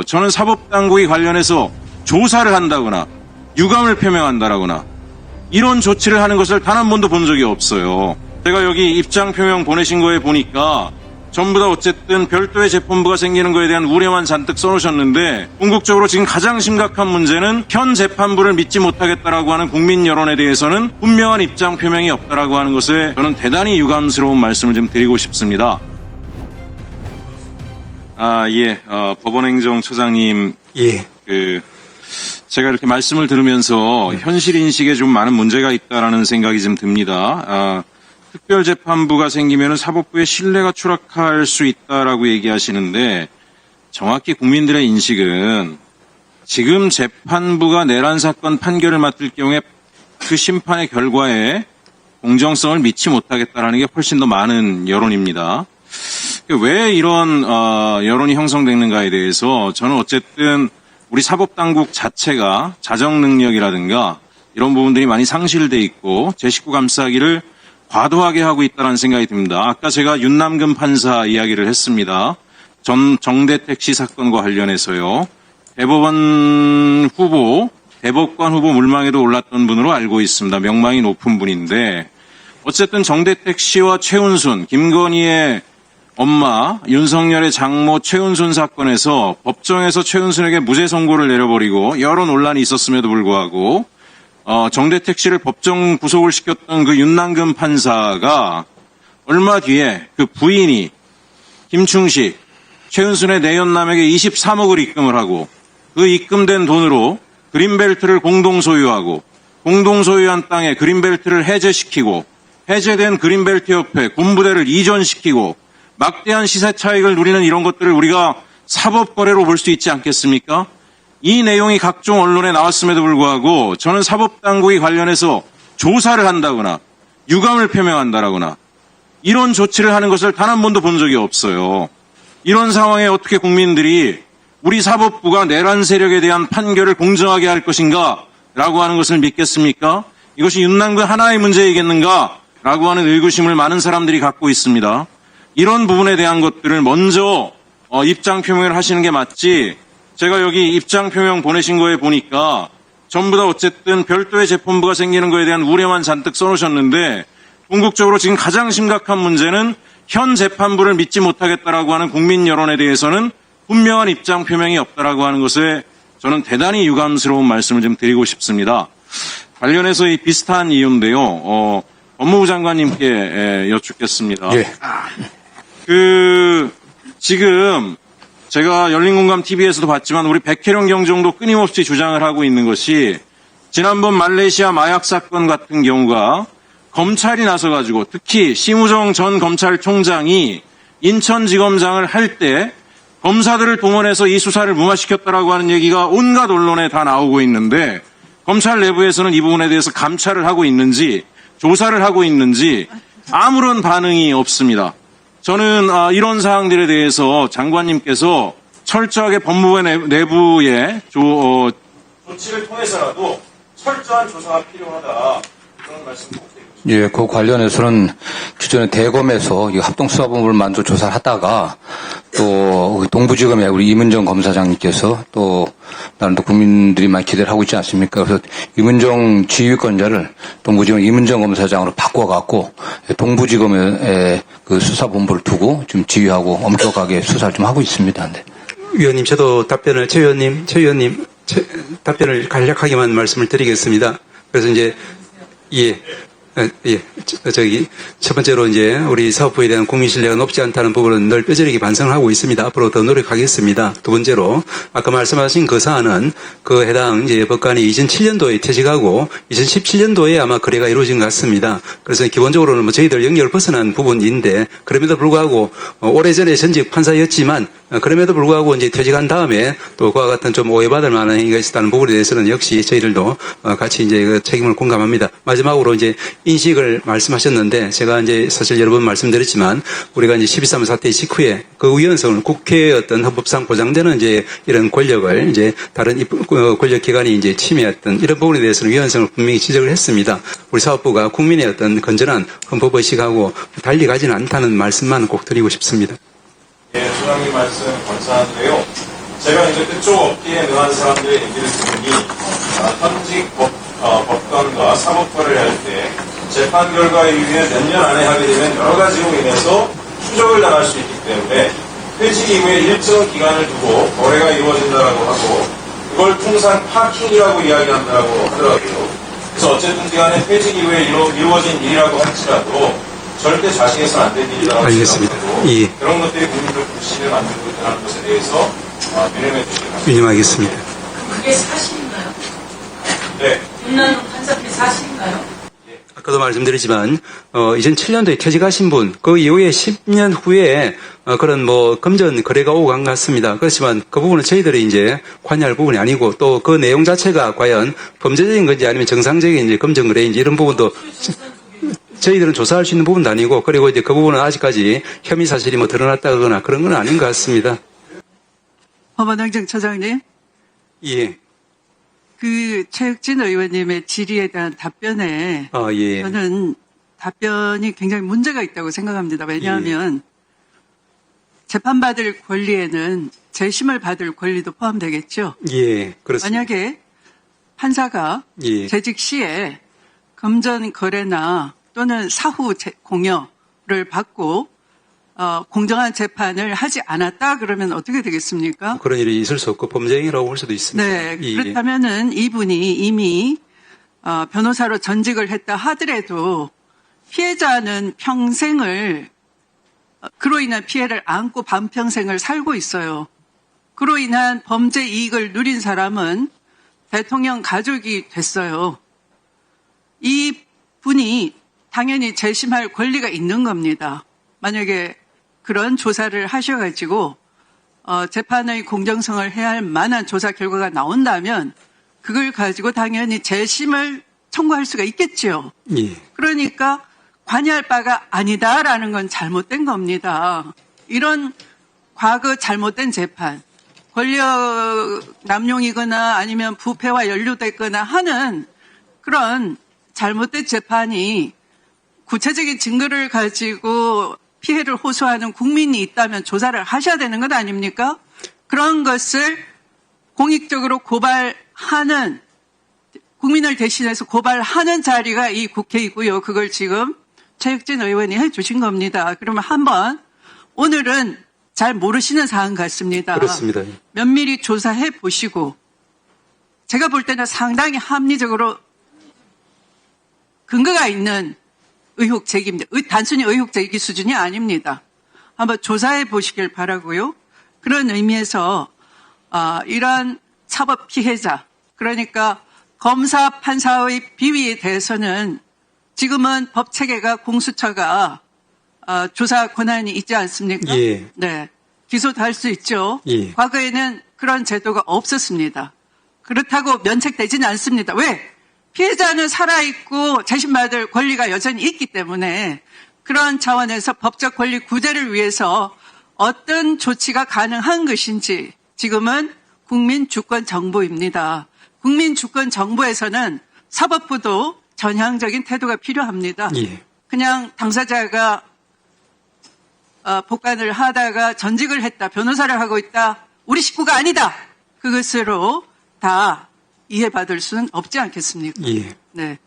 저는 사법당국이 관련해서 조사를 한다거나 유감을 표명한다거나 이런 조치를 하는 것을 단 한 번도 본 적이 없어요. 제가 여기 입장 표명 보내신 거에 보니까 전부 다 어쨌든 별도의 재판부가 생기는 거에 대한 우려만 잔뜩 써놓으셨는데 궁극적으로 지금 가장 심각한 문제는 현 재판부를 믿지 못하겠다라고 하는 국민 여론에 대해서는 분명한 입장 표명이 없다라고 하는 것에 저는 대단히 유감스러운 말씀을 좀 드리고 싶습니다. 법원행정처장님, 제가 이렇게 말씀을 들으면서 현실 인식에 좀 많은 문제가 있다라는 생각이 좀 듭니다. 특별재판부가 생기면 사법부의 신뢰가 추락할 수 있다라고 얘기하시는데 정확히 국민들의 인식은 지금 재판부가 내란 사건 판결을 맡을 경우에 그 심판의 결과에 공정성을 믿지 못하겠다라는 게 훨씬 더 많은 여론입니다. 왜 이런 여론이 형성되는가에 대해서 저는 어쨌든 우리 사법당국 자체가 자정 능력이라든가 이런 부분들이 많이 상실돼 있고 제 식구 감싸기를 과도하게 하고 있다는 생각이 듭니다. 아까 제가 윤남근 판사 이야기를 했습니다. 전 정대택 씨 사건과 관련해서요. 대법관 후보 물망에도 올랐던 분으로 알고 있습니다. 명망이 높은 분인데 어쨌든 정대택 씨와 최은순, 김건희의 엄마, 윤석열의 장모 최은순 사건에서 법정에서 최은순에게 무죄 선고를 내려버리고 여러 논란이 있었음에도 불구하고 정대택 씨를 법정 구속을 시켰던 그 윤남근 판사가 얼마 뒤에 그 부인이 김충식, 최은순의 내연남에게 23억을 입금을 하고 그 입금된 돈으로 그린벨트를 공동 소유하고 공동 소유한 땅에 그린벨트를 해제시키고 해제된 그린벨트 옆에 군부대를 이전시키고 막대한 시세 차익을 누리는 이런 것들을 우리가 사법거래로 볼 수 있지 않겠습니까? 이 내용이 각종 언론에 나왔음에도 불구하고 저는 사법당국이 관련해서 조사를 한다거나 유감을 표명한다거나 이런 조치를 하는 것을 단 한 번도 본 적이 없어요. 이런 상황에 어떻게 국민들이 우리 사법부가 내란 세력에 대한 판결을 공정하게 할 것인가 라고 하는 것을 믿겠습니까? 이것이 윤남근 하나의 문제이겠는가 라고 하는 의구심을 많은 사람들이 갖고 있습니다. 이런 부분에 대한 것들을 먼저 입장 표명을 하시는 게 맞지 제가 여기 입장 표명 보내신 거에 보니까 전부 다 어쨌든 별도의 재판부가 생기는 거에 대한 우려만 잔뜩 써놓으셨는데 궁극적으로 지금 가장 심각한 문제는 현 재판부를 믿지 못하겠다라고 하는 국민 여론에 대해서는 분명한 입장 표명이 없다라고 하는 것에 저는 대단히 유감스러운 말씀을 좀 드리고 싶습니다. 관련해서 이 비슷한 이유인데요. 법무부 장관님께 여쭙겠습니다. 예. 지금 제가 열린공감TV에서도 봤지만 우리 백혜령 경정도 끊임없이 주장을 하고 있는 것이 지난번 말레이시아 마약 사건 같은 경우가 검찰이 나서가지고 특히 심우정 전 검찰총장이 인천지검장을 할 때 검사들을 동원해서 이 수사를 무마시켰다라고 하는 얘기가 온갖 언론에 다 나오고 있는데 검찰 내부에서는 이 부분에 대해서 감찰을 하고 있는지 조사를 하고 있는지 아무런 반응이 없습니다. 저는 이런 사항들에 대해서 장관님께서 철저하게 법무부 내부의 조치를 통해서라도 철저한 조사가 필요하다. 그런 말씀 꼭 드리고 싶습니다. 예, 그 관련해서는 기존에 대검에서 합동수사본부를 만들어 조사를 하다가 또 동부지검에 우리 이문정 검사장님께서 또 나는 또 국민들이 많이 기대를 하고 있지 않습니까? 그래서 이문정 지휘권자를 동부지검 이문정 검사장으로 바꿔갖고 동부지검에 그 수사본부를 두고 지금 지휘하고 엄격하게 수사를 좀 하고 있습니다. 네. 위원님, 저도 최 의원님 답변을 간략하게만 말씀을 드리겠습니다. 그래서 이제 첫 번째로 이제 우리 사법부에 대한 국민 신뢰가 높지 않다는 부분은 늘 뼈저리게 반성을 하고 있습니다. 앞으로 더 노력하겠습니다. 두 번째로 아까 말씀하신 그 사안은 그 해당 이제 법관이 2007년도에 퇴직하고 2017년도에 아마 거래가 이루어진 것 같습니다. 그래서 기본적으로는 뭐 저희들 영역을 벗어난 부분인데 그럼에도 불구하고 오래전에 전직 판사였지만 그럼에도 불구하고 이제 퇴직한 다음에 또 그와 같은 좀 오해받을 만한 행위가 있었다는 부분에 대해서는 역시 저희들도 같이 이제 그 책임을 공감합니다. 마지막으로 이제 인식을 말씀하셨는데 제가 이제 사실 여러 번 말씀드렸지만 우리가 이제 12.3 사태 직후에 그 위헌성을 국회의 어떤 헌법상 보장되는 이제 이런 권력을 이제 다른 권력기관이 이제 침해했던 이런 부분에 대해서는 위헌성을 분명히 지적을 했습니다. 우리 사법부가 국민의 어떤 건전한 헌법의식하고 달리 가지는 않다는 말씀만 꼭 드리고 싶습니다. 예, 소장님 말씀 감사한데요. 제가 이제 그쪽 업계에 능한 사람들의 얘기를 들으니 현직 법관과 사법과를 할 때 재판 결과 이후에 몇 년 안에 하게 되면 여러 가지로 인해서 추적을 당할 수 있기 때문에 퇴직 이후에 일정 기간을 두고 거래가 이루어진다라고 하고 그걸 통상 파킹이라고 이야기한다고 하더라고요. 그래서 어쨌든 간에 퇴직 이후에 이루어진 일이라고 할지라도 절대 좌식해서는 안 될 일이라고 알겠습니다. 생각하고 예. 그런 것들이 국민적 불신을 만들고 있다는 것에 대해서 유념해 주시기 바랍니다. 유념하겠습니다. 그게 사실인가요? 네. 윤난홍 판사님이 사실인가요? 아까도 말씀드렸지만 2007년도에 퇴직하신 분, 그 이후에 10년 후에 그런 금전 거래가 오고 간 것 같습니다. 그렇지만 그 부분은 저희들이 이제 관여할 부분이 아니고 또 그 내용 자체가 과연 범죄적인 건지 아니면 정상적인 이제 금전 거래인지 이런 부분도 저희들은 조사할 수 있는 부분도 아니고 그리고 이제 그 부분은 아직까지 혐의 사실이 드러났다거나 그런 건 아닌 것 같습니다. 법원행정처장님, 예. 그 최혁진 의원님의 질의에 대한 답변에 예. 저는 답변이 굉장히 문제가 있다고 생각합니다. 왜냐하면 재판받을 권리에는 재심을 받을 권리도 포함되겠죠. 예. 그렇습니다. 만약에 판사가 예. 재직 시에 금전 거래나 또는 사후 공여를 받고 공정한 재판을 하지 않았다 그러면 어떻게 되겠습니까? 그런 일이 있을 수 없고 범죄행위라고 볼 수도 있습니다. 네, 예. 그렇다면은 이분이 이미 변호사로 전직을 했다 하더라도 피해자는 평생을 그로 인한 피해를 안고 반평생을 살고 있어요. 그로 인한 범죄 이익을 누린 사람은 대통령 가족이 됐어요. 이 분이 당연히 재심할 권리가 있는 겁니다. 만약에 그런 조사를 하셔가지고 재판의 공정성을 해야 할 만한 조사 결과가 나온다면 그걸 가지고 당연히 재심을 청구할 수가 있겠죠. 예. 그러니까 관여할 바가 아니다라는 건 잘못된 겁니다. 이런 과거 잘못된 재판, 권력 남용이거나 아니면 부패와 연루됐거나 하는 그런 잘못된 재판이 구체적인 증거를 가지고 피해를 호소하는 국민이 있다면 조사를 하셔야 되는 것 아닙니까? 그런 것을 공익적으로 고발하는, 국민을 대신해서 고발하는 자리가 이 국회이고요. 그걸 지금 최혁진 의원이 해주신 겁니다. 그러면 한번 오늘은 잘 모르시는 사안 같습니다. 그렇습니다. 면밀히 조사해 보시고 제가 볼 때는 상당히 합리적으로 근거가 있는 의혹 제기입니다. 단순히 의혹 제기 수준이 아닙니다. 한번 조사해 보시길 바라고요. 그런 의미에서 이러한 사법 피해자, 그러니까 검사 판사의 비위에 대해서는 지금은 법 체계가 공수처가 조사 권한이 있지 않습니까? 예. 네, 기소도 할 수 있죠. 예. 과거에는 그런 제도가 없었습니다. 그렇다고 면책되지는 않습니다. 왜? 피해자는 살아있고 재심받을 권리가 여전히 있기 때문에 그런 차원에서 법적 권리 구제를 위해서 어떤 조치가 가능한 것인지 지금은 국민주권정보입니다. 국민주권정보에서는 사법부도 전향적인 태도가 필요합니다. 예. 그냥 당사자가 복관을 하다가 전직을 했다, 변호사를 하고 있다, 우리 식구가 아니다. 그것으로 다 이해받을 수는 없지 않겠습니까? 예. 네.